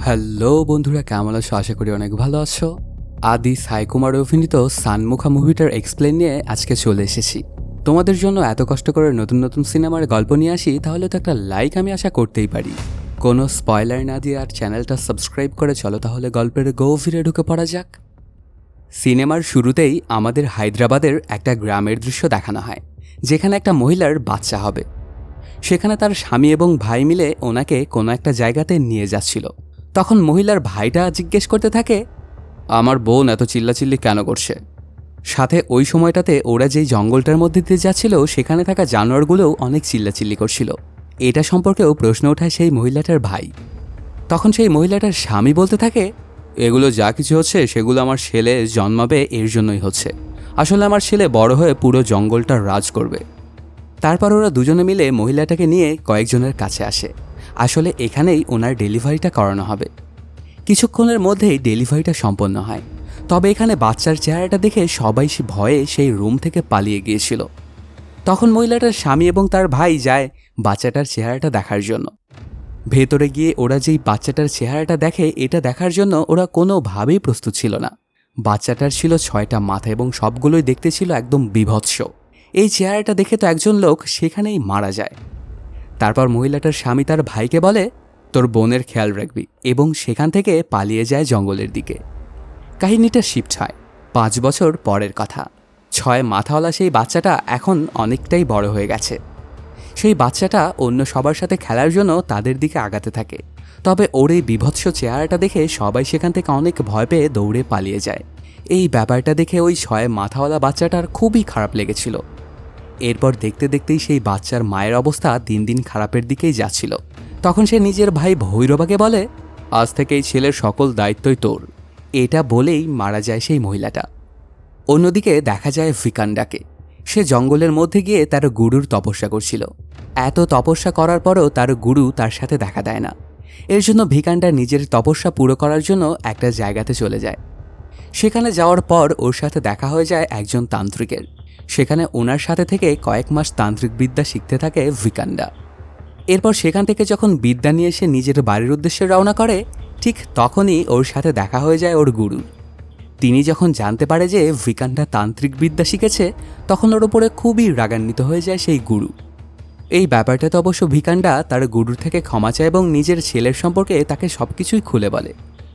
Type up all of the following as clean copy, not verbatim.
Hello বন্ধুরা, কেমন আছো? আশা করি অনেক ভালো আছো। আদি সাই কুমার অভিনীত সানমুখা মুভিটার এক্সপ্লেন নিয়ে আজকে চলে এসেছি। তোমাদের জন্য এত কষ্ট করে নতুন নতুন সিনেমার গল্প নিয়ে আসি, তাহলে তো একটা লাইক আমি আশা করতেই পারি। কোনো স্পয়লার না দিয়ে আর চ্যানেলটা সাবস্ক্রাইব করে চলো তাহলে গল্পের গভীরে ঢুকে পড়া যাক। সিনেমার শুরুতেই আমাদের হায়দ্রাবাদের একটা গ্রামের দৃশ্য দেখানো হয়, যেখানে একটা মহিলার বাচ্চা হবে। সেখানে তার স্বামী এবং ভাই মিলে ওনাকে কোনো একটা জায়গাতে নিয়ে যাচ্ছিল। তখন মহিলার ভাইটা জিজ্ঞেস করতে থাকে, আমার বোন এত চিল্লাচিল্লি কেন করছে? সাথে ওই সময়টাতে ওরা যেই জঙ্গলটার মধ্যে দিয়ে যাচ্ছিল সেখানে থাকা জানোয়ারগুলোও অনেক চিল্লাচিল্লি করছিল। এটা সম্পর্কেও প্রশ্ন ওঠায় সেই মহিলাটার ভাই। তখন সেই মহিলাটার স্বামী বলতে থাকে, এগুলো যা কিছু হচ্ছে সেগুলো আমার ছেলে জন্মাবে এর জন্যই হচ্ছে। আসলে আমার ছেলে বড় হয়ে পুরো জঙ্গলটা রাজ করবে। তারপর ওরা দুজনে মিলে মহিলাটাকে নিয়ে কয়েকজনের কাছে আসে। আসলে এখানেই ওনার ডেলিভারিটা করানো হবে। কিছুক্ষণের মধ্যেই ডেলিভারিটা সম্পন্ন হয়। তবে এখানে বাচ্চার চেহারাটা দেখে সবাই ভয়ে সেই রুম থেকে পালিয়ে গিয়েছিল। তখন মহিলাটার স্বামী এবং তার ভাই যায় বাচ্চাটার চেহারাটা দেখার জন্য। ভেতরে গিয়ে ওরা যেই বাচ্চাটার চেহারাটা দেখে, এটা দেখার জন্য ওরা কোনোভাবেই প্রস্তুত ছিল না। বাচ্চাটার ছিল 6টা মাথা এবং সবগুলোই দেখতে ছিল একদম বীভৎস। এই চেহারাটা দেখে তো একজন লোক সেখানেই মারা যায়। তারপর মহিলাটার স্বামী তার ভাইকে বলে, তোর বোনের খেয়াল রাখবি, এবং সেখান থেকে পালিয়ে যায় জঙ্গলের দিকে। কাহিনীটা শিফট হয় 5 বছর পরের কথা। 6 মাথাওয়ালা সেই বাচ্চাটা এখন অনেকটাই বড় হয়ে গেছে। সেই বাচ্চাটা অন্য সবার সাথে খেলার জন্য তাদের দিকে আগাতে থাকে। তবে ওর এই বীভৎস চেহারাটা দেখে সবাই সেখান থেকে অনেক ভয় পেয়ে দৌড়ে পালিয়ে যায়। এই ব্যাপারটা দেখে ওই 6 মাথাওয়ালা বাচ্চাটার খুবই খারাপ লেগেছিল। এরপর দেখতে দেখতেই সেই বাচ্চার মায়ের অবস্থা দিন দিন খারাপের দিকেই যাচ্ছিল। তখন সে নিজের ভাই ভৈরবাকে বলে, আজ থেকে এই ছেলের সকল দায়িত্বই তোর। এটা বলেই মারা যায় সেই মহিলাটা। অন্যদিকে দেখা যায় ভিকান্ডাকে। সে জঙ্গলের মধ্যে গিয়ে তার গুরুর তপস্যা করছিল। এত তপস্যা করার পরও তার গুরু তার সাথে দেখা দেয় না। এর জন্য ভিকান্ডা নিজের তপস্যা পুরো করার জন্য একটা জায়গাতে চলে যায়। সেখানে যাওয়ার পর ওর সাথে দেখা হয়ে যায় একজন তান্ত্রিকের। সেখানে ওনার সাথে থেকে কয়েক মাস তান্ত্রিক বিদ্যা শিখতে থাকে ভিকান্ডা। এরপর সেখান থেকে যখন বিদ্যা নিয়ে এসে নিজের বাড়ির উদ্দেশ্যে রওনা করে, ঠিক তখনই ওর সাথে দেখা হয়ে যায় ওর গুরুর। তিনি যখন জানতে পারে যে ভিকান্ডা তান্ত্রিক বিদ্যা শিখেছে, তখন ওর ওপরে খুবই রাগান্বিত হয়ে যায় সেই গুরু। এই ব্যাপারটাতে অবশ্য ভিকান্ডা তার গুরুর থেকে ক্ষমা চায় এবং নিজের ছেলের সম্পর্কে তাকে সবকিছুই খুলে বলে।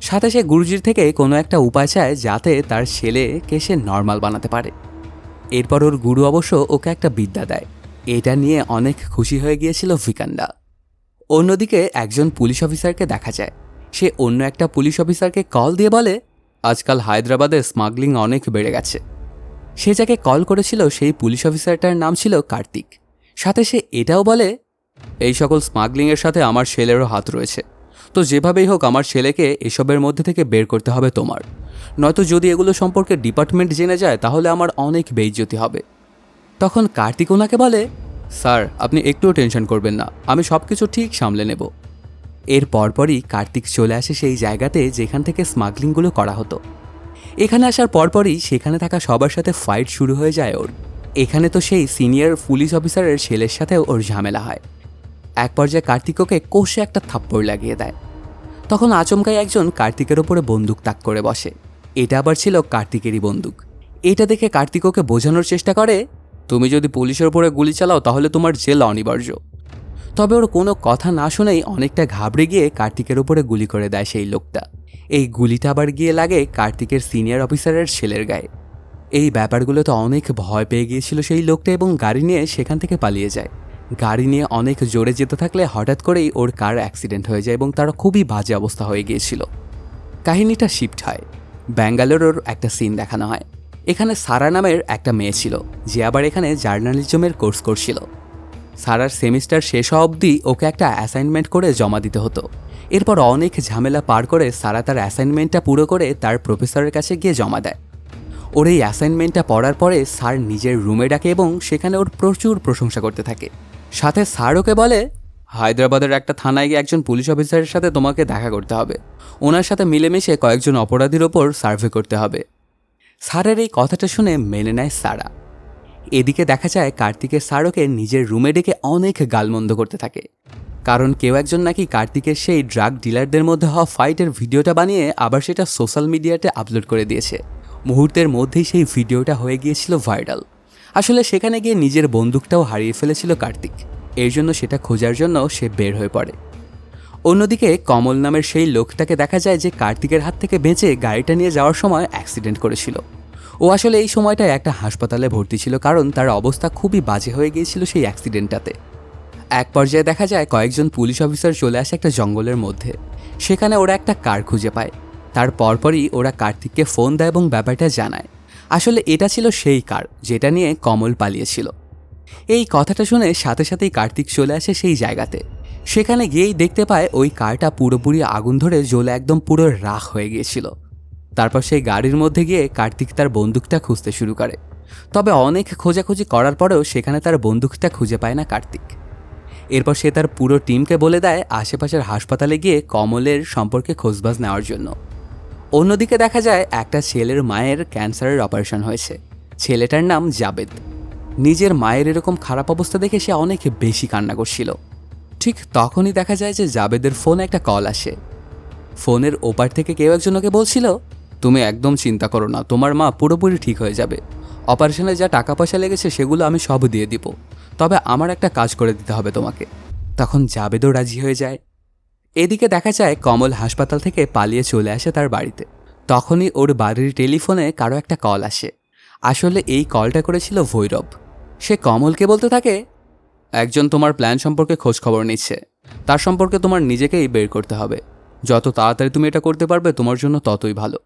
সাথে সে গুরুজির থেকে কোনো একটা উপায় চায় যাতে তার ছেলেকে সে নর্মাল বানাতে পারে। এরপর ওর গুরু অবশ্য ওকে একটা বিদ্যা দেয়। এটা নিয়ে অনেক খুশি হয়ে গিয়েছিল ভিকান্ডা। অন্যদিকে একজন পুলিশ অফিসারকে দেখা যায়। সে অন্য একটা পুলিশ অফিসারকে কল দিয়ে বলে, আজকাল হায়দ্রাবাদে স্মাগলিং অনেক বেড়ে গেছে। সে যাকে কল করেছিল সেই পুলিশ অফিসারটার নাম ছিল কার্তিক। সাথে সে এটাও বলে, এই সকল স্মাগলিংয়ের সাথে আমার ছেলেরও হাত রয়েছে। তো যেভাবেই হোক আমার ছেলেকে এসবের মধ্যে থেকে বের করতে হবে তোমার। নয়তো যদি এগুলো সম্পর্কে ডিপার্টমেন্ট জেনে যায় তাহলে আমার অনেক বেইজ্জতি হবে। তখন কার্তিক ওনাকে বলে, স্যার আপনি একটুও টেনশন করবেন না, আমি সব কিছু ঠিক সামলে নেব। এর পরপরই কার্তিক চলে আসে সেই জায়গাতে যেখান থেকে স্মাগলিংগুলো করা হতো। এখানে আসার পরপরই সেখানে থাকা সবার সাথে ফাইট শুরু হয়ে যায় ওর। এখানে তো সেই সিনিয়র পুলিশ অফিসারের ছেলের সাথেও ওর ঝামেলা হয়। এক পর্যায়ে কার্তিক ওকে কষে একটা থাপ্পড় লাগিয়ে দেয়। তখন আচমকাই একজন কার্তিকের ওপরে বন্দুক তাক করে বসে। এটা আবার ছিল কার্তিকেরই বন্দুক। এটা দেখে কার্তিক ওকে বোঝানোর চেষ্টা করে, তুমি যদি পুলিশের ওপরে গুলি চালাও তাহলে তোমার জেল অনিবার্য। তবে ওর কোনো কথা না শুনেই অনেকটা ঘাবড়ে গিয়ে কার্তিকের ওপরে গুলি করে দেয় সেই লোকটা। এই গুলিটা আবার গিয়ে লাগে কার্তিকের সিনিয়র অফিসারের ছেলের গায়ে। এই ব্যাপারগুলোতে অনেক ভয় পেয়ে গিয়েছিল সেই লোকটা এবং গাড়ি নিয়ে সেখান থেকে পালিয়ে যায়। গাড়ি নিয়ে অনেক জোরে যেতে থাকলে হঠাৎ করেই ওর কার অ্যাক্সিডেন্ট হয়ে যায় এবং তার খুবই বাজে অবস্থা হয়ে গিয়েছিল। কাহিনীটা শিফট হয় ব্যাঙ্গালোরের একটা সিন দেখানো হয়। এখানে সারা নামের একটা মেয়ে ছিল, যে আবার এখানে জার্নালিজমের কোর্স করছিল। সারার সেমিস্টার শেষ হওয়া অবধি ওকে একটা অ্যাসাইনমেন্ট করে জমা দিতে হতো। এরপর অনেক ঝামেলা পার করে সারা তার অ্যাসাইনমেন্টটা পুরো করে তার প্রফেসরের কাছে গিয়ে জমা দেয়। ওর এই অ্যাসাইনমেন্টটা পড়ার পরে স্যার নিজের রুমে ডাকে এবং সেখানে ওর প্রচুর প্রশংসা করতে থাকে। সাথে স্যার ওকে বলে, হায়দ্রাবাদের একটা থানায় গিয়ে একজন পুলিশ অফিসারের সাথে তোমাকে দেখা করতে হবে। ওনার সাথে মিলেমিশে কয়েকজন অপরাধীর ওপর সার্ভে করতে হবে। স্যারের এই কথাটা শুনে মেনে নেয় সারা। এদিকে দেখা যায় কার্তিকের স্যার ওকে নিজের রুমে ডেকে অনেক গালমন্দ করতে থাকে। কারণ কেউ একজন নাকি কার্তিকের সেই ড্রাগ ডিলারদের মধ্যে হওয়া ফাইটের ভিডিওটা বানিয়ে আবার সেটা সোশ্যাল মিডিয়াতে আপলোড করে দিয়েছে। মুহূর্তের মধ্যেই সেই ভিডিওটা হয়ে গিয়েছিল ভাইরাল। আসলে সেখানে গিয়ে নিজের বন্দুকটাও হারিয়ে ফেলেছিল কার্তিক। এর জন্য সেটা খোঁজার জন্য সে বের হয়ে পড়ে। অন্যদিকে কমল নামের সেই লোকটাকে দেখা যায় যে কার্তিকের হাত থেকে বেঁচে গাড়িটা নিয়ে যাওয়ার সময় অ্যাক্সিডেন্ট করেছিল। ও আসলে এই সময়টায় একটা হাসপাতালে ভর্তি ছিল, কারণ তার অবস্থা খুবই বাজে হয়ে গিয়েছিল সেই অ্যাক্সিডেন্টটাতে। এক পর্যায়ে দেখা যায় কয়েকজন পুলিশ অফিসার চলে আসে একটা জঙ্গলের মধ্যে। সেখানে ওরা একটা কার খুঁজে পায়। তার পরপরই ওরা কার্তিককে ফোন দেয় এবং ব্যাপারটা জানায়। আসলে এটা ছিল সেই কার যেটা নিয়ে কমল পালিয়েছিল। এই কথাটা শুনে সাথে সাথেই কার্তিক চলে আসে সেই জায়গাতে। সেখানে গিয়েই দেখতে পায় ওই কারটা পুরোপুরি আগুন ধরে জ্বলে একদম পুরো রাখ হয়ে গিয়েছিল। তারপর সেই গাড়ির মধ্যে গিয়ে কার্তিক তার বন্দুকটা খুঁজতে শুরু করে। তবে অনেক খোঁজাখুঁজি করার পরেও সেখানে তার বন্দুকটা খুঁজে পায় না কার্তিক। এরপর সে তার পুরো টিমকে বলে দেয় আশেপাশের হাসপাতালে গিয়ে কমলের সম্পর্কে খোঁজবাজ নেওয়ার জন্য। অন্যদিকে দেখা যায় একটা ছেলের মায়ের ক্যান্সারের অপারেশন হয়েছে। ছেলেটার নাম জাবেদ। নিজের মায়ের এরকম খারাপ অবস্থা দেখে সে অনেক বেশি কান্না করছিল। ঠিক তখনই দেখা যায় যে জাবেদের ফোনে একটা কল আসে। ফোনের ওপার থেকে কেউ একজন ওকে বলছিল, তুমি একদম চিন্তা করো না, তোমার মা পুরোপুরি ঠিক হয়ে যাবে। অপারেশনে যা টাকা পয়সা লেগেছে সেগুলো আমি সব দিয়ে দিব, তবে আমার একটা কাজ করে দিতে হবে তোমাকে। তখন জাবেদও রাজি হয়ে যায়। এদিকে দেখা যায় কমল হাসপাতাল থেকে পালিয়ে চলে আসে তার বাড়িতে। তখনই ওর বাড়ির টেলিফোনে কারো একটা কল আসে। আসলে এই কলটা করেছিল ভৈরব। সে কমলকে বলতে থাকে, একজন তোমার প্ল্যান সম্পর্কে খোঁজ খবর নিচ্ছে, তার সম্পর্কে তোমার নিজেকেই বের করতে হবে। যত তাড়াতাড়ি তুমি এটা করতে পারবে তোমার জন্য ততই ভালো।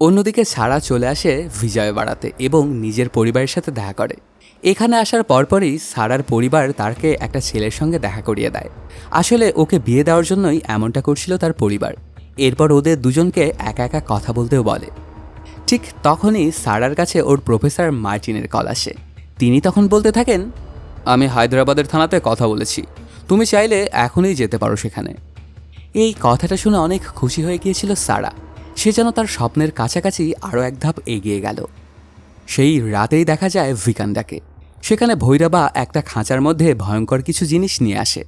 অন্যদিকে সারা চলে আসে বিজয় বাড়াতে এবং নিজের পরিবারের সাথে দেখা করে। এখানে আসার পরপরই সারার পরিবার তাকে একটা ছেলের সঙ্গে দেখা করিয়ে দেয়। আসলে ওকে বিয়ে দেওয়ার জন্যই এমনটা করছিল তার পরিবার। এরপর ওদের দুজনকে একা একা কথা বলতেও বলে। ঠিক তখনই সারার কাছে ওর প্রফেসর মার্টিনের কল আসে। তিনি তখন বলতে থাকেন, আমি হায়দ্রাবাদের থানাতে কথা বলেছি, তুমি চাইলে এখনই যেতে পারো সেখানে। এই কথাটা শুনে অনেক খুশি হয়ে গিয়েছিল সারা। সে যেন তার স্বপ্নের কাছাকাছি আরও এক ধাপ এগিয়ে গেল। সেই রাতেই দেখা যায় ভিকান্দাকে। সেখানে ভৈরবা একটা খাঁচার মধ্যে ভয়ঙ্কর কিছু জিনিস নিয়ে আসে।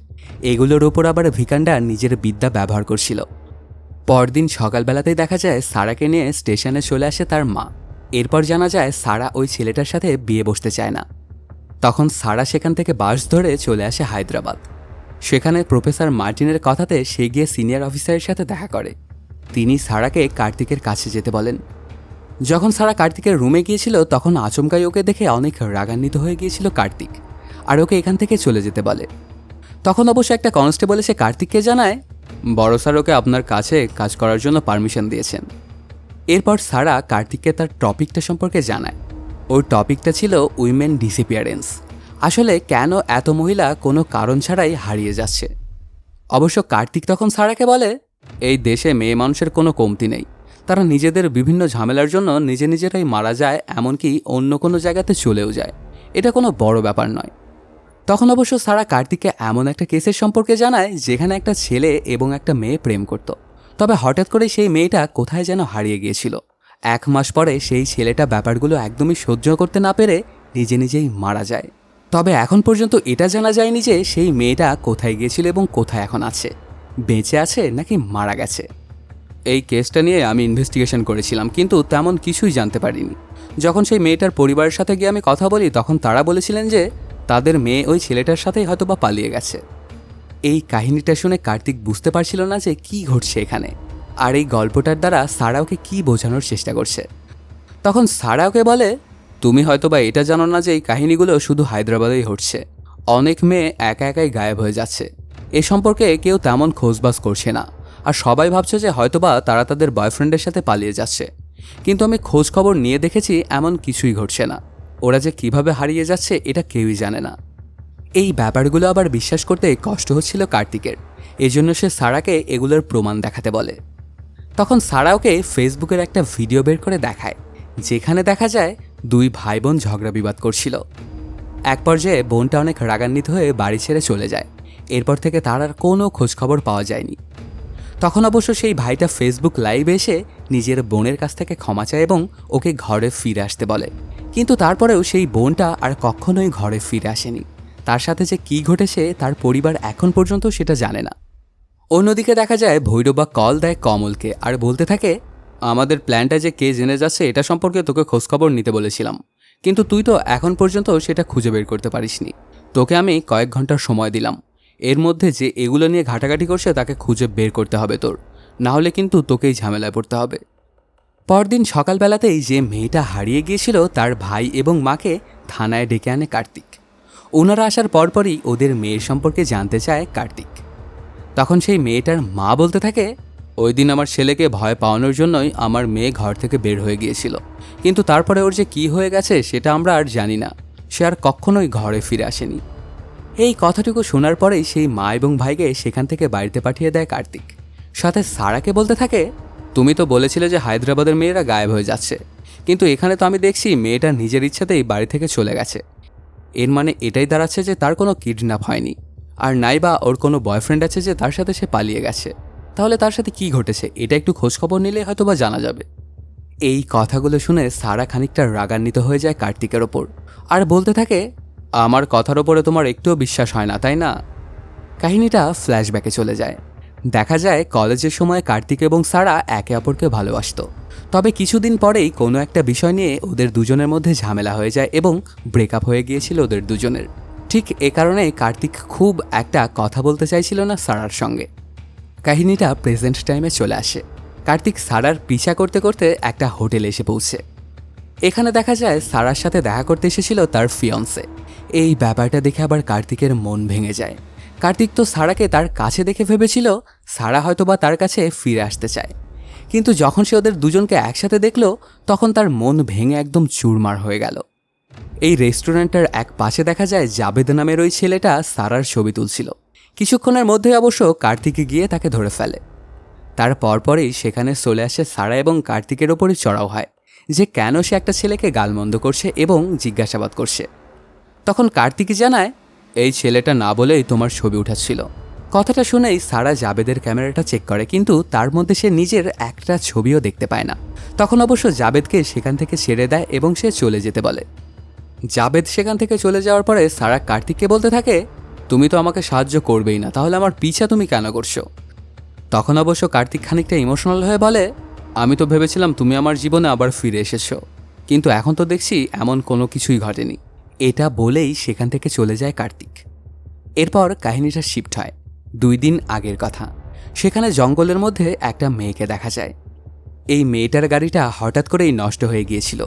এগুলোর ওপর আবার ভিকান্ডা নিজের বিদ্যা ব্যবহার করছিল। পরদিন সকালবেলাতেই দেখা যায় সারাকে নিয়ে স্টেশনে চলে আসে তার মা। এরপর জানা যায় সারা ওই ছেলেটার সাথে বিয়ে বসতে চায় না। তখন সারা সেখান থেকে বাস ধরে চলে আসে হায়দ্রাবাদ। সেখানে প্রফেসর মার্টিনের কথাতে সে গিয়ে সিনিয়র অফিসারের সাথে দেখা করে। তিনি সারাকে কার্তিকের কাছে যেতে বলেন। যখন সারা কার্তিকের রুমে গিয়েছিল তখন আচমকাই ওকে দেখে অনেক রাগান্বিত হয়ে গিয়েছিল কার্তিক, আর ওকে এখান থেকে চলে যেতে বলে। তখন অবশ্য একটা কনস্টেবল এসে কার্তিককে জানায়, বড় স্যার ওকে আপনার কাছে কাজ করার জন্য পারমিশন দিয়েছেন। এরপর সারা কার্তিককে তার টপিকটা সম্পর্কে জানায়। ওর টপিকটা ছিল উইমেন ডিসঅ্যাপিয়ারেন্স। আসলে কেন এত মহিলা কোনো কারণ ছাড়াই হারিয়ে যাচ্ছে। অবশ্য কার্তিক তখন সারাকে বলে, এই দেশে মেয়ে মানুষের কোনো কমতি নেই, তারা নিজেদের বিভিন্ন ঝামেলার জন্য নিজেরাই মারা যায়, এমনকি অন্য কোনো জায়গাতে চলেও যায়। এটা কোনো বড় ব্যাপার নয়। তখন অবশ্য সারা কার্তিককে এমন একটা কেসের সম্পর্কে জানায় যেখানে একটা ছেলে এবং একটা মেয়ে প্রেম করত। তবে হঠাৎ করে সেই মেয়েটা কোথায় যেন হারিয়ে গিয়েছিল। 1 মাস পরে সেই ছেলেটা ব্যাপারগুলো একদমই সহ্য করতে না পেরে নিজেই মারা যায়। তবে এখন পর্যন্ত এটা জানা যায়নি যে সেই মেয়েটা কোথায় গিয়েছিল এবং কোথায় এখন আছে, বেঁচে আছে নাকি মারা গেছে। এই কেসটা নিয়ে আমি ইনভেস্টিগেশন করেছিলাম, কিন্তু তেমন কিছুই জানতে পারিনি। যখন সেই মেয়েটার পরিবারের সাথে গিয়ে আমি কথা বলি তখন তারা বলেছিলেন যে তাদের মেয়ে ওই ছেলেটার সাথেই হয়তোবা পালিয়ে গেছে। এই কাহিনীটা শুনে কার্তিক বুঝতে পারছিল না যে কি ঘটছে এখানে, আর এই গল্পটার দ্বারা সারা ওকে কী বোঝানোর চেষ্টা করছে। তখন সারা ওকে বলে, তুমি হয়তোবা এটা জানো না যে এই কাহিনীগুলো শুধু হায়দ্রাবাদেই ঘটছে। অনেক মেয়ে একা একাই গায়েব হয়ে যাচ্ছে। এ সম্পর্কে কেউ তেমন খোঁজবাজ করছে না, আর সবাই ভাবছে যে হয়তোবা তারা তাদের বয়ফ্রেন্ডের সাথে পালিয়ে যাচ্ছে। কিন্তু আমি খোঁজ খবর নিয়ে দেখেছি এমন কিছুই ঘটছে না। ওরা যে কিভাবে হারিয়ে যাচ্ছে এটা কেউই জানে না। এই ব্যাপারগুলো আবার বিশ্বাস করতে কষ্ট হচ্ছিল কার্তিকের। এজন্য সে সারাকে এগুলোর প্রমাণ দেখাতে বলে। তখন সারা ওকে ফেসবুকের একটা ভিডিও বের করে দেখায়, যেখানে দেখা যায় 2 ভাই বোন ঝগড়া বিবাদ করছিল। এক পর্যায়ে বোনটা অনেক রাগান্বিত হয়ে বাড়ি ছেড়ে চলে যায়। এরপর থেকে তার আর কোনো খোঁজখবর পাওয়া যায়নি। তখন অবশ্য সেই ভাইটা ফেসবুক লাইভে এসে নিজের বোনের কাছ থেকে ক্ষমা চায় এবং ওকে ঘরে ফিরে আসতে বলে। কিন্তু তারপরেও সেই বোনটা আর কখনোই ঘরে ফিরে আসেনি। তার সাথে যে কী ঘটেছে তার পরিবার এখন পর্যন্ত সেটা জানে না। অন্যদিকে দেখা যায় ভৈরবা কল দেয় কমলকে আর বলতে থাকে, আমাদের প্ল্যানটা যে কে জেনে যাচ্ছে এটা সম্পর্কে তোকে খোঁজখবর নিতে বলেছিলাম, কিন্তু তুই তো এখন পর্যন্ত সেটা খুঁজে বের করতে পারিসনি। তোকে আমি কয়েক ঘন্টার সময় দিলাম, এর মধ্যে যে এগুলো নিয়ে ঘাটাঘাটি করছে তাকে খুঁজে বের করতে হবে তোর, না হলে কিন্তু তোকেই ঝামেলায় পড়তে হবে। পরদিন সকালবেলাতেই যে মেয়েটা হারিয়ে গিয়েছিল তার ভাই এবং মাকে থানায় ডেকে আনে কার্তিক। ওনারা আসার পরপরই ওদের মেয়ের সম্পর্কে জানতে চায় কার্তিক। তখন সেই মেয়েটার মা বলতে থাকে, ওই দিন আমার ছেলেকে ভয় পাওয়ানোর জন্যই আমার মেয়ে ঘর থেকে বের হয়ে গিয়েছিল, কিন্তু তারপরে ওর যে কী হয়ে গেছে সেটা আমরা আর জানি না, সে আর কখনোই ঘরে ফিরে আসেনি। এই কথাটুকু শোনার পরেই সেই মা এবং ভাইকে সেখান থেকে বাড়িতে পাঠিয়ে দেয় কার্তিক। সাথে সারাকে বলতে থাকে, তুমি তো বলেছিলে যে হায়দ্রাবাদের মেয়েরা গায়েব হয়ে যাচ্ছে, কিন্তু এখানে তো আমি দেখছি মেয়েটা নিজের ইচ্ছাতেই বাড়ি থেকে চলে গেছে। এর মানে এটাই দাঁড়াচ্ছে যে তার কোনো কিডন্যাপ হয়নি, আর নাইবা ওর কোনো বয়ফ্রেন্ড আছে যে তার সাথে সে পালিয়ে গেছে। তাহলে তার সাথে কি ঘটেছে এটা একটু খোঁজখবর নিলে হয়তো বা জানা যাবে। এই কথাগুলো শুনে সারা খানিকটা রাগান্বিত হয়ে যায় কার্তিকের ওপর আর বলতে থাকে, আমার কথার ওপরে তোমার একটুও বিশ্বাস হয় না তাই না? কাহিনীটা ফ্ল্যাশব্যাকে চলে যায়। দেখা যায় কলেজের সময় কার্তিক এবং সারা একে অপরকে ভালোবাসত, তবে কিছুদিন পরেই কোনো একটা বিষয় নিয়ে ওদের দুজনের মধ্যে ঝামেলা হয়ে যায় এবং ব্রেকআপ হয়ে গিয়েছিল ওদের দুজনের। ঠিক এ কারণে কার্তিক খুব একটা কথা বলতে চাইছিল না সারার সঙ্গে। কাহিনীটা প্রেজেন্ট টাইমে চলে আসে। কার্তিক সারার পিছা করতে করতে একটা হোটেলে এসে পৌঁছে। এখানে দেখা যায় সারার সাথে দেখা করতে এসেছিল তার ফিয়ন্সে। এই ব্যাপারটা দেখে আবার কার্তিকের মন ভেঙে যায়। কার্তিক তো সারাকে তার কাছে দেখে ভেবেছিল সারা হয়তোবা তার কাছে ফিরে আসতে চায়, কিন্তু যখন সে ওদের দুজনকে একসাথে দেখল তখন তার মন ভেঙে একদম চুরমার হয়ে গেল। এই রেস্টুরেন্টের এক পাশে দেখা যায় জাবেদ নামের ওই ছেলেটা সারার ছবি তুলছিল। কিছুক্ষণের মধ্যে অবশ্য কার্তিক গিয়ে তাকে ধরে ফেলে। তার পরপরই সেখানে চলে আসে সারা এবং কার্তিকের ওপরই চড়াও হয় যে কেন সে একটা ছেলেকে গালমন্দ করছে এবং জিজ্ঞাসাবাদ করছে। তখন কার্তিক জানায়, এই ছেলেটা না বলেই তোমার ছবি উঠাচ্ছিল। কথাটা শুনেই সারা জাবেদের ক্যামেরাটা চেক করে, কিন্তু তার মধ্যে সে নিজের একটা ছবিও দেখতে পায় না। তখন অবশ্য জাবেদকে সেখান থেকে ছেড়ে দেয় এবং সে চলে যেতে বলে। জাবেদ সেখান থেকে চলে যাওয়ার পরে সারা কার্তিককে বলতে থাকে, তুমি তো আমাকে সাহায্য করবেই না, তাহলে আমার পিছা তুমি কেন করছো? তখন অবশ্য কার্তিক খানিকটা ইমোশনাল হয়ে বলে, আমি তো ভেবেছিলাম তুমি আমার জীবনে আবার ফিরে এসেছো, কিন্তু এখন তো দেখছি এমন কোনো কিছুই ঘটেনি। এটা বলেই সেখান থেকে চলে যায় কার্তিক। এরপর কাহিনীটা শিফট হয় 2 দিন আগের কথা। সেখানে জঙ্গলের মধ্যে একটা মেয়েকে দেখা যায়। এই মেয়েটার গাড়িটা হঠাৎ করেই নষ্ট হয়ে গিয়েছিল।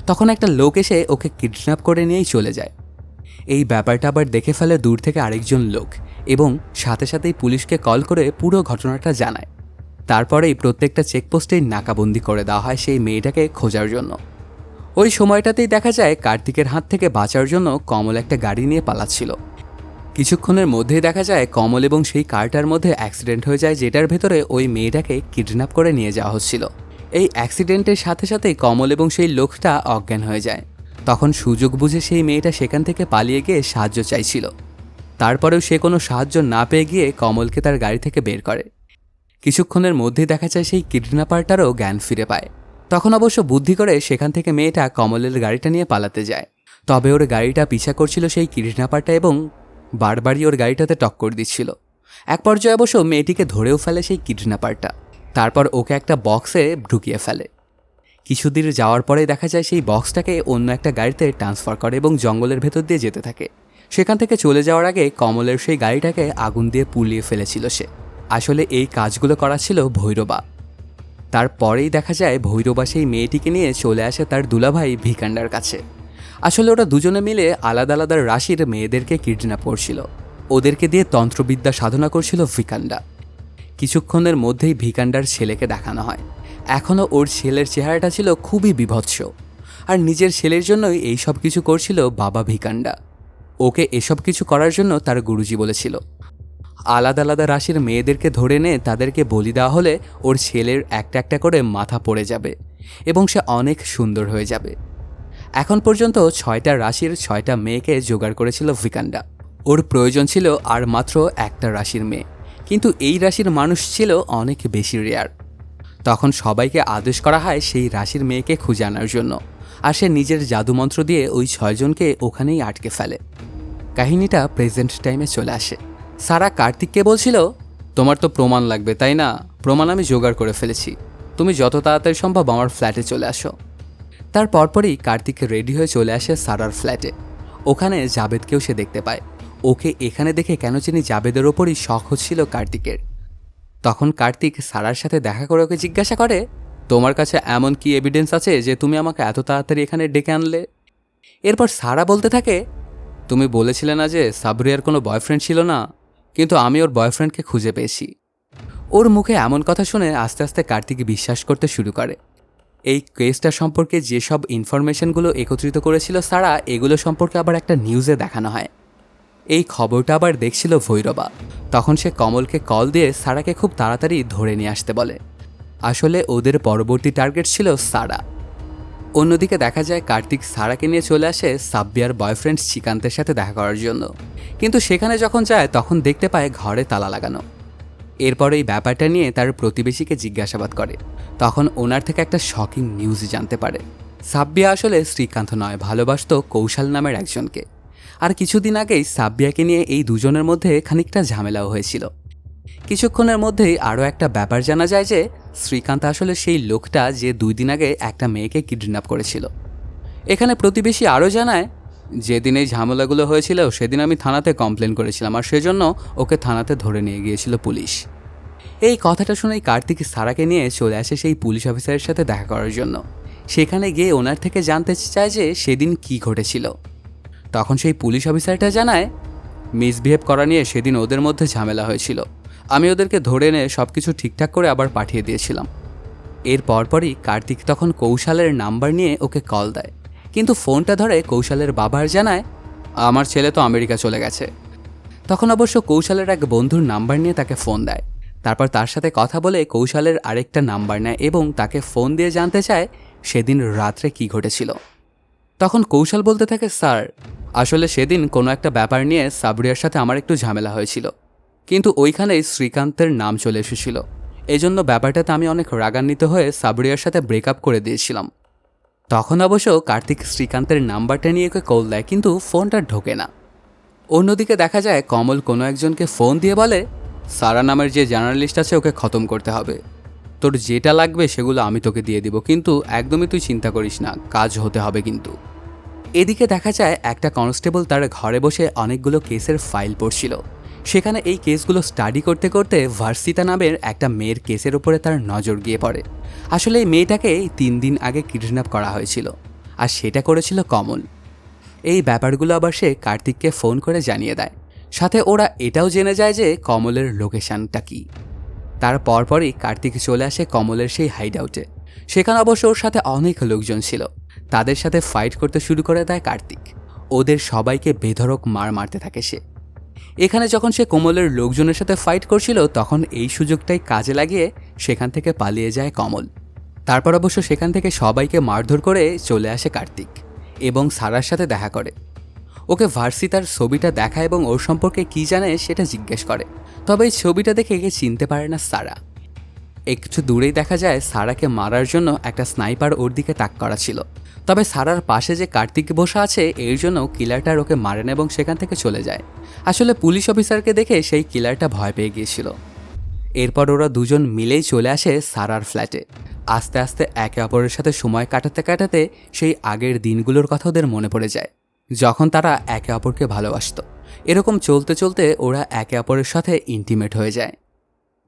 তখন একটা লোক এসে ওকে কিডন্যাপ করে নিয়েই চলে যায়। এই ব্যাপারটা আবার দেখে ফেলে দূর থেকে আরেকজন লোক এবং সাথে সাথেই পুলিশকে কল করে পুরো ঘটনাটা জানায়। তারপরেই প্রত্যেকটা চেকপোস্টেই নাকাবন্দি করে দেওয়া হয় সেই মেয়েটাকে খোঁজার জন্য। ওই সময়টাতেই দেখা যায় কার্তিকের হাত থেকে বাঁচার জন্য কমল একটা গাড়ি নিয়ে পালাচ্ছিল। কিছুক্ষণের মধ্যেই দেখা যায় কমল এবং সেই কারটার মধ্যে অ্যাক্সিডেন্ট হয়ে যায়, যেটার ভেতরে ওই মেয়েটাকে কিডন্যাপ করে নিয়ে যাওয়া হচ্ছিল। এই অ্যাক্সিডেন্টের সাথে সাথেই কমল এবং সেই লোকটা অজ্ঞান হয়ে যায়। তখন সুযোগ বুঝে সেই মেয়েটা সেখান থেকে পালিয়ে গিয়ে সাহায্য চাইছিল। তারপরেও সে কোনো সাহায্য না পেয়ে গিয়ে কমলকে তার গাড়ি থেকে বের করে। কিছুক্ষণের মধ্যেই দেখা যায় সেই কিডন্যাপারটারও জ্ঞান ফিরে পায়। তখন অবশ্য বুদ্ধি করে সেখান থেকে মেয়েটা কমলের গাড়িটা নিয়ে পালাতে যায়। তবে ওর গাড়িটা পিছা করছিল সেই কিডন্যাপারটা এবং বারবারই ওর গাড়িটাতে টক্কর দিচ্ছিল। এক পর্যায়ে অবশ্য মেয়েটিকে ধরেও ফেলে সেই কিডন্যাপারটা। তারপর ওকে একটা বক্সে ঢুকিয়ে ফেলে। কিছুদিন যাওয়ার পরে দেখা যায় সেই বক্সটাকে অন্য একটা গাড়িতে ট্রান্সফার করে এবং জঙ্গলের ভেতর দিয়ে যেতে থাকে। সেখান থেকে চলে যাওয়ার আগে কমলের সেই গাড়িটাকে আগুন দিয়ে পুড়িয়ে ফেলেছিল সে। আসলে এই কাজগুলো করা ছিল ভৈরবা। তারপরেই দেখা যায় ভৈরবা সেই মেয়েটিকে নিয়ে চলে আসে তার দুলাভাই ভিকান্ডার কাছে। আসলে ওরা দুজনে মিলে আলাদা আলাদা রাশির মেয়েদেরকে কিডন্যাপ করছিল। ওদেরকে দিয়ে তন্ত্রবিদ্যা সাধনা করছিল ভিকান্ডা। কিছুক্ষণের মধ্যেই ভিকান্ডার ছেলেকে দেখানো হয়। এখনও ওর ছেলের চেহারাটা ছিল খুবই বীভৎস, আর নিজের ছেলের জন্যই এই সব কিছু করছিল বাবা ভিকান্ডা। ওকে এসব কিছু করার জন্য তার গুরুজি বলেছিল আলাদা আলাদা রাশির মেয়েদেরকে ধরে নে তাদেরকে বলি দেওয়া হলে ওর ছেলের একটা একটা করে মাথা পড়ে যাবে এবং সে অনেক সুন্দর হয়ে যাবে। এখন পর্যন্ত 6টা রাশির 6টা মেয়েকে জোগাড় করেছিল ভিকান্ডা। ওর প্রয়োজন ছিল আর মাত্র একটা রাশির মেয়ে, কিন্তু এই রাশির মানুষ ছিল অনেক বেশি রেয়ার। তখন সবাইকে আদেশ করা হয় সেই রাশির মেয়েকে খুঁজে আনার জন্য, আর সে নিজের জাদুমন্ত্র দিয়ে ওই 6 জনকে ওখানেই আটকে ফেলে। কাহিনীটা প্রেজেন্ট টাইমে চলে আসে। সারা কার্তিককে বলছিল, তোমার তো প্রমাণ লাগবে তাই না? প্রমাণ আমি জোগাড় করে ফেলেছি, তুমি যত তাড়াতাড়ি সম্ভব আমার ফ্ল্যাটে চলে আসো। তার পরপরই কার্তিক রেডি হয়ে চলে আসে সারার ফ্ল্যাটে। ওখানে জাবেদকেও সে দেখতে পায়। ওকে এখানে দেখে কেন জানি জাবেদের ওপরই শখ হচ্ছিল কার্তিকের। তখন কার্তিক সারার সাথে দেখা করে ওকে জিজ্ঞাসা করে, তোমার কাছে এমন কি এভিডেন্স আছে যে তুমি আমাকে এত তাড়াতাড়ি এখানে ডেকে আনলে? এরপর সারা বলতে থাকে, তুমি বলেছিলে না যে সাবরিয়ার কোনো বয়ফ্রেন্ড ছিল না, কিন্তু আমি ওর বয়ফ্রেন্ডকে খুঁজে পেয়েছি। ওর মুখে এমন কথা শুনে আস্তে আস্তে কার্তিক বিশ্বাস করতে শুরু করে। এই কেসটা সম্পর্কে যেসব ইনফরমেশনগুলো একত্রিত করেছিল সারা, এগুলো সম্পর্কে আবার একটা নিউজে দেখানো হয়। এই খবরটা আবার দেখছিল ভৈরবা। তখন সে কমলকে কল দিয়ে সারাকে খুব তাড়াতাড়ি ধরে নিয়ে আসতে বলে। আসলে ওদের পরবর্তী টার্গেট ছিল সারা। অন্যদিকে দেখা যায় কার্তিক সারাকে নিয়ে চলে আসে সাব্বিয়ার বয়ফ্রেন্ড শ্রীকান্তের সাথে দেখা করার জন্য। কিন্তু সেখানে যখন যায় তখন দেখতে পায় ঘরে তালা লাগানো। এরপর এই ব্যাপারটা নিয়ে তার প্রতিবেশীকে জিজ্ঞাসাবাদ করে। তখন ওনার থেকে একটা শকিং নিউজ জানতে পারে। সাব্বিয়া আসলে শ্রীকান্ত নয়, ভালোবাসত কৌশল নামের একজনকে। আর কিছুদিন আগেই সাব্বিয়াকে নিয়ে এই দুজনের মধ্যে খানিকটা ঝামেলাও হয়েছিল। কিছুক্ষণের মধ্যেই আরও একটা ব্যাপার জানা যায় যে শ্রীকান্ত আসলে সেই লোকটা যে 2 দিন আগে একটা মেয়েকে কিডন্যাপ করেছিল। এখানে প্রতিবেশী আরও জানায়, যেদিন এই ঝামেলাগুলো হয়েছিল সেদিন আমি থানাতে কমপ্লেন করেছিলাম, আর সেজন্য ওকে থানাতে ধরে নিয়ে গিয়েছিল পুলিশ। এই কথাটা শুনেই কার্তিক সারাকে নিয়ে চলে আসে সেই পুলিশ অফিসারের সাথে দেখা করার জন্য। সেখানে গিয়ে ওনার থেকে জানতে চায় যে সেদিন কি ঘটেছিল। তখন সেই পুলিশ অফিসারটা জানায়, মিসবিহেভ করা নিয়ে সেদিন ওদের মধ্যে ঝামেলা হয়েছিল। আমি ওদেরকে ধরে এনে সব কিছু ঠিকঠাক করে আবার পাঠিয়ে দিয়েছিলাম। এর পরপরই কার্তিক তখন কৌশলের নাম্বার নিয়ে ওকে কল দেয়, কিন্তু ফোনটা ধরে কৌশলের বাবার জানায়, আমার ছেলে তো আমেরিকা চলে গেছে। তখন অবশ্য কৌশলের এক বন্ধুর নাম্বার নিয়ে তাকে ফোন দেয়। তারপর তার সাথে কথা বলে কৌশলের আরেকটা নাম্বার নেয় এবং তাকে ফোন দিয়ে জানতে চায় সেদিন রাত্রে কি ঘটেছিল। তখন কৌশল বলতে থাকে, স্যার আসলে সেদিন কোনো একটা ব্যাপার নিয়ে সাবরিয়ার সাথে আমার একটু ঝামেলা হয়েছিল, কিন্তু ওইখানেই শ্রীকান্তের নাম চলে এসেছিল। এজন্য ব্যাপারটাতে আমি অনেক রাগান্বিত হয়ে সাবরিয়ার সাথে ব্রেকআপ করে দিয়েছিলাম। তখন অবশ্য কার্তিক শ্রীকান্তের নাম্বারটা নিয়ে ওকে কল দেয়, কিন্তু ফোনটা ঢোকে না। অন্যদিকে দেখা যায় কমল কোনো একজনকে ফোন দিয়ে বলে, সারা নামের যে জার্নালিস্ট আছে ওকে খতম করতে হবে। তোর যেটা লাগবে সেগুলো আমি তোকে দিয়ে দিব, কিন্তু একদমই তুই চিন্তা করিস না, কাজ হতে হবে কিন্তু। এদিকে দেখা যায় একটা কনস্টেবল তার ঘরে বসে অনেকগুলো কেসের ফাইল পড়ছিল। সেখানে এই কেসগুলো স্টাডি করতে করতে ভার্সিতা নামের একটা মেয়ের কেসের উপরে তার নজর গিয়ে পড়ে। আসলে এই মেয়েটাকে 3 দিন আগে কিডন্যাপ করা হয়েছিল, আর সেটা করেছিল কমল। এই ব্যাপারগুলো আবার সে কার্তিককে ফোন করে জানিয়ে দেয়। সাথে ওরা এটাও জেনে যায় যে কমলের লোকেশনটা কী। তার পরপরই কার্তিক চলে আসে কমলের সেই হাইড আউটে। সেখানে অবশ্য ওর সাথে অনেক লোকজন ছিল। তাদের সাথে ফাইট করতে শুরু করে দেয় কার্তিক। ওদের সবাইকে বেধড়ক মার মারতে থাকে সে। এখানে যখন সে কমলের লোকজনের সাথে ফাইট করছিল তখন এই সুযোগটাই কাজে লাগিয়ে সেখান থেকে পালিয়ে যায় কমল। তারপর অবশ্য সেখান থেকে সবাইকে মারধর করে চলে আসে কার্তিক এবং সারার সাথে দেখা করে। ওকে ভার্সিতার ছবিটা দেখা এবং ওর সম্পর্কে কী জানে সেটা জিজ্ঞেস করে। তবে এই ছবিটা দেখে একে চিনতে পারে না সারা। একটু দূরেই দেখা যায় সারাকে মারার জন্য একটা স্নাইপার ওর দিকে তাক করা ছিল। তবে সারার পাশে যে কার্তিক বসা আছে এর জন্য কিলারটার ওকে মারেন এবং সেখান থেকে চলে যায়। আসলে পুলিশ অফিসারকে দেখে সেই কিলারটা ভয় পেয়ে গিয়েছিল। এরপর ওরা দুজন মিলেই চলে আসে সারার ফ্ল্যাটে। আস্তে আস্তে একে অপরের সাথে সময় কাটাতে কাটাতে সেই আগের দিনগুলোর কথা ওদের মনে পড়ে যায়, যখন তারা একে অপরকে ভালোবাসত। এরকম চলতে চলতে ওরা একে অপরের সাথে ইন্টিমেট হয়ে যায়।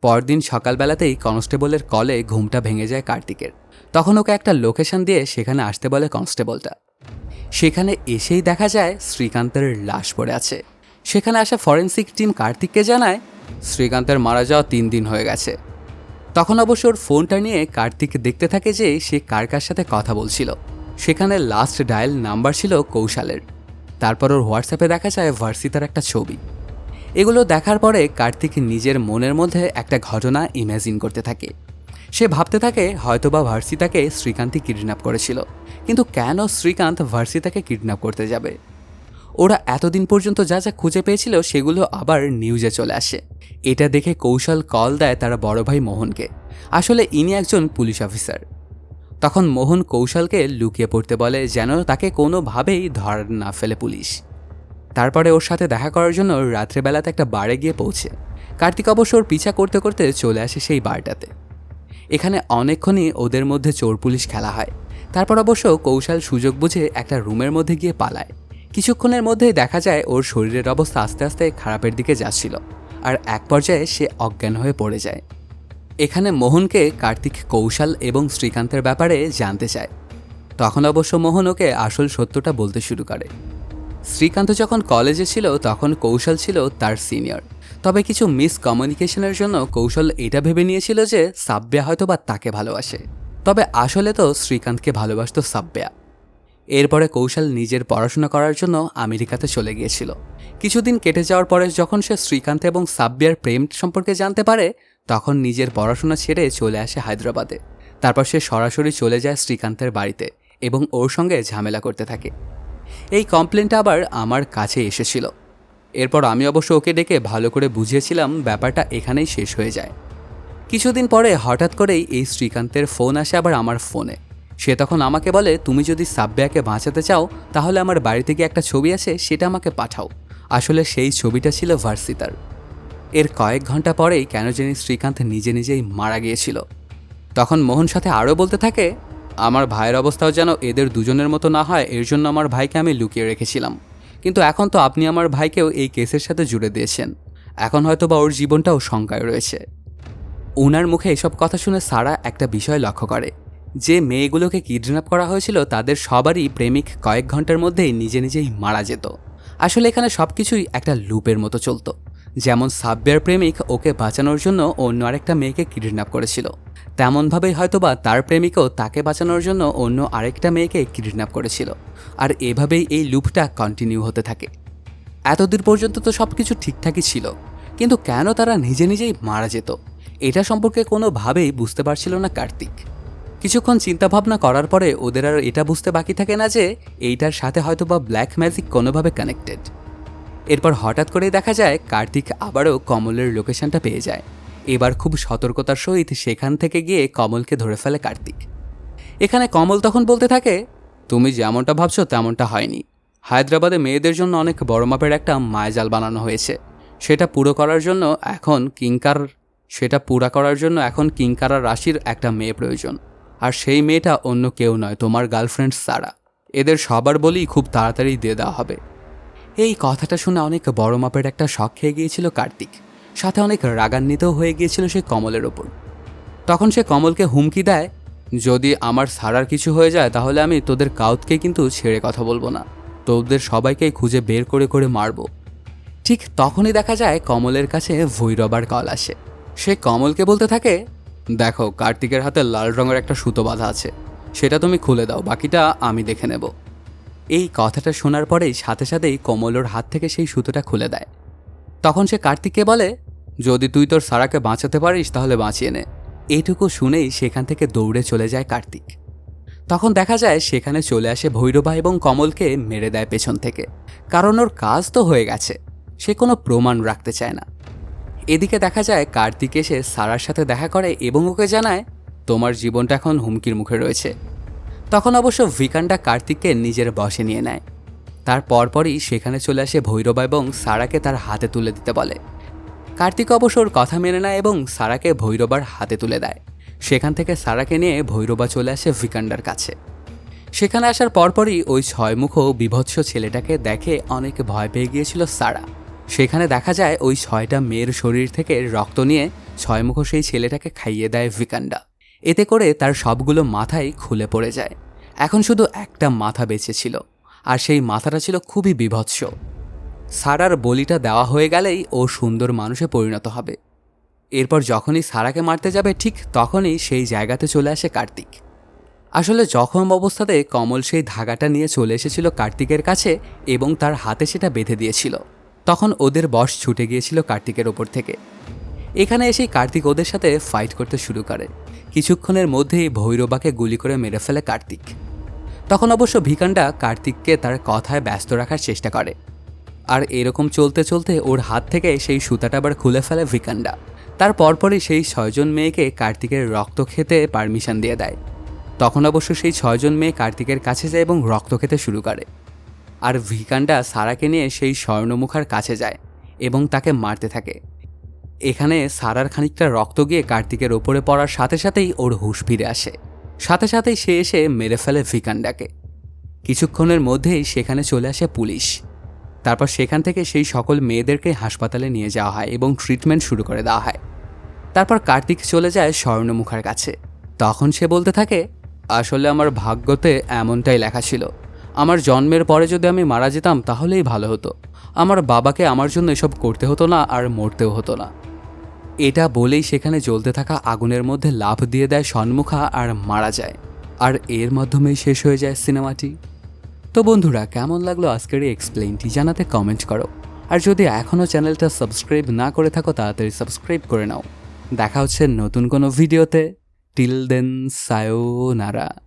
পরদিন সকালবেলাতেই কনস্টেবলের কলে ঘুমটা ভেঙে যায় কার্তিকের। তখন ওকে একটা লোকেশন দিয়ে সেখানে আসতে বলে কনস্টেবলটা। সেখানে এসেই দেখা যায় শ্রীকান্তের লাশ পড়ে আছে। সেখানে আসা ফরেন্সিক টিম কার্তিককে জানায় শ্রীকান্তের মারা যাওয়া 3 দিন হয়ে গেছে। তখন অবশ্য ওর ফোনটা নিয়ে কার্তিক দেখতে থাকে যে সে কার কার সাথে কথা বলছিল। সেখানে লাস্ট ডায়াল নাম্বার ছিল কৌশলের। তারপর ওর হোয়াটসঅ্যাপে দেখা যায় ভার্সিতার একটা ছবি। এগুলো দেখার পরে কার্তিক নিজের মনের মধ্যে একটা ঘটনা ইমাজিন করতে থাকে। সে ভাবতে থাকে হয়তোবা ভার্সিতাকে শ্রীকান্তই কিডন্যাপ করেছিল, কিন্তু কেন শ্রীকান্ত ভার্সিতাকে কিডন্যাপ করতে যাবে? ওরা এতদিন পর্যন্ত যা যা খুঁজে পেয়েছিল সেগুলো আবার নিউজে চলে আসে। এটা দেখে কৌশল কল দেয় তার বড় ভাই মোহনকে। আসলে ইনি একজন পুলিশ অফিসার। তখন মোহন কৌশলকে লুকিয়ে পড়তে বলে যেন তাকে কোনোভাবেই ধর না ফেলে পুলিশ। তারপরে ওর সাথে দেখা করার জন্য রাত্রেবেলাতে একটা বারে গিয়ে পৌঁছে। কার্তিক অবশ্য ওর পিছা করতে করতে চলে আসে সেই বারটাতে। এখানে অনেকক্ষণই ওদের মধ্যে চোর পুলিশ খেলা হয়। তারপর অবশ্য কৌশল সুযোগ বুঝে একটা রুমের মধ্যে গিয়ে পালায়। কিছুক্ষণের মধ্যেই দেখা যায় ওর শরীরের অবস্থা আস্তে আস্তে খারাপের দিকে যাচ্ছিল, আর এক পর্যায়ে সে অজ্ঞান হয়ে পড়ে যায়। এখানে মোহনকে কার্তিক কৌশল এবং শ্রীকান্তের ব্যাপারে জানতে চায়। তখন অবশ্য মোহন ওকে আসল সত্যটা বলতে শুরু করে। শ্রীকান্ত যখন কলেজে ছিল তখন কৌশল ছিল তার সিনিয়র, তবে কিছু মিসকমিউনিকেশনের জন্য কৌশল এটা ভেবে নিয়েছিল যে সাব্যা হয়তোবা তাকে ভালোবাসে, তবে আসলে তো শ্রীকান্তকে ভালোবাসত সাব্যা। এরপরে কৌশল নিজের পড়াশোনা করার জন্য আমেরিকাতে চলে গিয়েছিল। কিছুদিন কেটে যাওয়ার পরে যখন সে শ্রীকান্ত এবং সাব্যার প্রেম সম্পর্কে জানতে পারে, তখন নিজের পড়াশোনা ছেড়ে চলে আসে হায়দ্রাবাদে। তারপর সে সরাসরি চলে যায় শ্রীকান্তের বাড়িতে এবং ওর সঙ্গে ঝামেলা করতে থাকে। এই কমপ্লেনটা আবার আমার কাছে এসেছিল। এরপর আমি অবশ্য ওকে ডেকে ভালো করে বুঝিয়েছিলাম ব্যাপারটা এখানেই শেষ হয়ে যায়। কিছুদিন পরে হঠাৎ করেই এই শ্রীকান্তের ফোন আসে আবার আমার ফোনে। সে তখন আমাকে বলে, তুমি যদি সাব্যাকে বাঁচাতে চাও তাহলে আমার বাড়িতে গিয়ে একটা ছবি আছে, সেটা আমাকে পাঠাও। আসলে সেই ছবিটা ছিল ভার্সিতার। এর কয়েক ঘন্টা পরেই কেন জানি শ্রীকান্ত নিজে নিজেই মারা গিয়েছিল। তখন মোহন সাথে আরও বলতে থাকে, আমার ভাইয়ের অবস্থাও যেন এদের দুজনের মতো না হয়, এর জন্য আমার ভাইকে আমি লুকিয়ে রেখেছিলাম। কিন্তু এখন তো আপনি আমার ভাইকেও এই কেসের সাথে জুড়ে দিয়েছেন, এখন হয়তো বা ওর জীবনটাও শঙ্কায় রয়েছে। ওনার মুখে এসব কথা শুনে সারা একটা বিষয় লক্ষ্য করে, যে মেয়েগুলোকে কিডন্যাপ করা হয়েছিল তাদের সবারই প্রেমিক কয়েক ঘন্টার মধ্যেই নিজে নিজেই মারা যেত। আসলে এখানে সব কিছুই একটা লুপের মতো চলতো। যেমন সাব্যার প্রেমিক ওকে বাঁচানোর জন্য অন্য আরেকটা মেয়েকে কিডন্যাপ করেছিল, তেমনভাবেই হয়তোবা তার প্রেমিকও তাকে বাঁচানোর জন্য অন্য আরেকটা মেয়েকে কিডন্যাপ করেছিল। আর এভাবেই এই লুপটা কন্টিনিউ হতে থাকে। এতদূর পর্যন্ত তো সব কিছু ঠিকঠাকই ছিল, কিন্তু কেন তারা নিজে নিজেই মারা যেত এটা সম্পর্কে কোনোভাবেই বুঝতে পারছিল না কার্তিক। কিছুক্ষণ চিন্তাভাবনা করার পরে ওদের আর এটা বুঝতে বাকি থাকে না যে এইটার সাথে হয়তোবা ব্ল্যাক ম্যাজিক কোনোভাবে কানেক্টেড। এরপর হঠাৎ করেই দেখা যায় কার্তিক আবারও কমলের লোকেশনটা পেয়ে যায়। এবার খুব সতর্কতার সহিত সেখান থেকে গিয়ে কমলকে ধরে ফেলে কার্তিক। এখানে কমল তখন বলতে থাকে, তুমি যেমনটা ভাবছো তেমনটা হয়নি। হায়দ্রাবাদে মেয়েদের জন্য অনেক বড় মাপের একটা মায়াজাল বানানো হয়েছে, সেটা পুরো করার জন্য এখন কিঙ্কারা রাশির একটা মেয়ে প্রয়োজন। আর সেই মেয়েটা অন্য কেউ নয়, তোমার গার্লফ্রেন্ড সারা। এদের সবার বলি খুব তাড়াতাড়ি দিয়ে দেওয়া হবে। এই কথাটা শুনে অনেক বড় মাপের একটা শক খেয়ে গিয়েছিল কার্তিক, সাথে অনেক রাগান্বিতও হয়ে গিয়েছিল সে কমলের ওপর। তখন সে কমলকে হুমকি দেয়, যদি আমার সারার কিছু হয়ে যায় তাহলে আমি তোদের কাউকে কিন্তু ছেড়ে কথা বলবো না, তোদের সবাইকেই খুঁজে বের করে করে মারব। ঠিক তখনই দেখা যায় কমলের কাছে ভৈরবার কল আসে। সে কমলকে বলতে থাকে, দেখো কার্তিকের হাতে লাল রঙের একটা সুতো বাঁধা আছে, সেটা তুমি খুলে দাও, বাকিটা আমি দেখে নেব। এই কথাটা শোনার পরেই সাথে সাথেই কমল ওর হাত থেকে সেই সুতোটা খুলে দেয়। তখন সে কার্তিককে বলে, যদি তুই তোর সারাকে বাঁচাতে পারিস তাহলে বাঁচিয়ে নে। এইটুকু শুনেই সেখান থেকে দৌড়ে চলে যায় কার্তিক। তখন দেখা যায় সেখানে চলে আসে ভৈরবা এবং কমলকে মেরে দেয় পেছন থেকে, কারণ ওর কাজ তো হয়ে গেছে, সে কোনো প্রমাণ রাখতে চায় না। এদিকে দেখা যায় কার্তিক এসে সারার সাথে দেখা করে এবং ওকে জানায়, তোমার জীবনটা এখন হুমকির মুখে রয়েছে। তখন অবশ্য ভিকান্ডা কার্তিককে নিজের বশে নিয়ে নেয়। তার পরপরই সেখানে চলে আসে ভৈরবা এবং সারাকে তার হাতে তুলে দিতে বলে। কার্তিক অবশ্য ওর কথা মেনে নেয় এবং সারাকে ভৈরবার হাতে তুলে দেয়। সেখান থেকে সারাকে নিয়ে ভৈরবা চলে আসে ভিকান্ডার কাছে। সেখানে আসার পরপরই ওই ছয়মুখ বিভৎস ছেলেটাকে দেখে অনেক ভয় পেয়ে গিয়েছিল সারা। সেখানে দেখা যায় ওই 6টা মেয়ের শরীর থেকে রক্ত নিয়ে ছয়মুখ সেই ছেলেটাকে খাইয়ে দেয় ভিকান্ডা। এতে করে তার সবগুলো মাথাই খুলে পড়ে যায়। এখন শুধু একটা মাথা বেঁচে ছিল, আর সেই মাথাটা ছিল খুবই বিভৎস। সারার বলিটা দেওয়া হয়ে গেলেই ও সুন্দর মানুষে পরিণত হবে। এরপর যখনই সারাকে মারতে যাবে ঠিক তখনই সেই জায়গাতে চলে আসে কার্তিক। আসলে জখম অবস্থাতে কমল সেই ধাগাটা নিয়ে চলে এসেছিল কার্তিকের কাছে এবং তার হাতে সেটা বেঁধে দিয়েছিল। তখন ওদের বশ ছুটে গিয়েছিল কার্তিকের ওপর থেকে। এখানে এসেই কার্তিক ওদের সাথে ফাইট করতে শুরু করে। কিছুক্ষণের মধ্যেই ভৈরবাকে গুলি করে মেরে ফেলে কার্তিক। তখন অবশ্য ভিকান্ডা কার্তিককে তার কথায় ব্যস্ত রাখার চেষ্টা করে, আর এরকম চলতে চলতে ওর হাত থেকে সেই সুতাটা আবার খুলে ফেলে ভিকান্ডা। তার পরপরই সেই 6জন মেয়েকে কার্তিকের রক্ত খেতে পারমিশন দিয়ে দেয়। তখন অবশ্য সেই 6জন মেয়ে কার্তিকের কাছে যায় এবং রক্ত খেতে শুরু করে। আর ভিকান্ডা সারাকে নিয়ে সেই স্বর্ণমুখার কাছে যায় এবং তাকে মারতে থাকে। এখানে সারার খানিকটা রক্ত গিয়ে কার্তিকের ওপরে পড়ার সাথে সাথেই ওর হুঁশ ফিরে আসে। সাথে সাথেই সে এসে মেরে ফেলে ভিকান্ডাকে। কিছুক্ষণের মধ্যেই সেখানে চলে আসে পুলিশ। তারপর সেখান থেকে সেই সকল মেয়েদেরকে হাসপাতালে নিয়ে যাওয়া হয় এবং ট্রিটমেন্ট শুরু করে দেওয়া হয়। তারপর কার্তিক চলে যায় স্বর্ণমুখার কাছে। তখন সে বলতে থাকে, আসলে আমার ভাগ্যতে এমনটাই লেখা ছিল। আমার জন্মের পরে যদি আমি মারা যেতাম তাহলেই ভালো হতো। আমার বাবাকে আমার জন্য এসব করতে হতো না আর মরতেও হতো না। এটা বলেই সেখানে জ্বলতে থাকা আগুনের মধ্যে লাফ দিয়ে দেয় স্বর্ণমুখা আর মারা যায়। আর এর মাধ্যমেই শেষ হয়ে যায় সিনেমাটি। তো বন্ধুরা, কেমন লাগলো আজকের এই এক্সপ্লেইনটি জানাতে কমেন্ট করো। আর যদি এখনও চ্যানেলটা সাবস্ক্রাইব না করে থাকো তাড়াতাড়ি সাবস্ক্রাইব করে নাও। দেখা হচ্ছে নতুন কোনো ভিডিওতে। Till then, সায়োনারা।